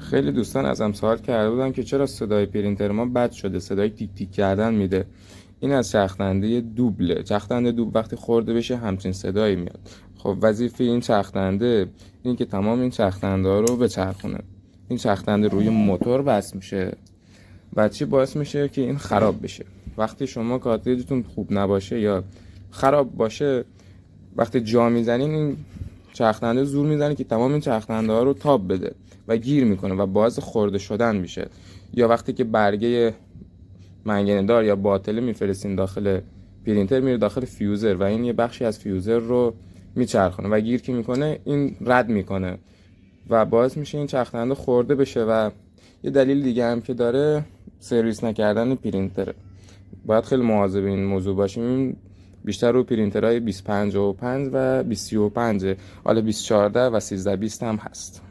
خیلی دوستان ازم سوال کرده بودن که چرا صدای پرینتر ما بد شده، صدای تیک تیک کردن میده. این از چرخدنده دوبله. چرخدنده دوبل وقتی خورده بشه همچین صدایی میاد. خب وظیفه این چرخدنده این که تمام این چرخدنده ها رو بچرخونه. این چرخدنده روی موتور وصل میشه و چی باعث میشه که این خراب بشه. وقتی شما کارتریجتون خوب نباشه یا خراب باشه، وقتی جا میزنین این چرخدنده زور میزنه که تمام این چرخدنده ها رو تاب بده و گیر میکنه و باعث خورده شدن میشه. یا وقتی که برگه منگنه دار یا باطله میفرستین داخل پرینتر، میره داخل فیوزر و این یه بخشی از فیوزر رو میچرخونه و گیر که میکنه این رد میکنه و باعث میشه این چرخدنده خورده بشه. و یه دلیل دیگه هم که داره سرویس نکردن پرینتره. باید خیلی مواظب این موضوع باشیم. بیشتر رو پرینترهای 2055 و 2035، حالا 2014 و 1320 هم هست.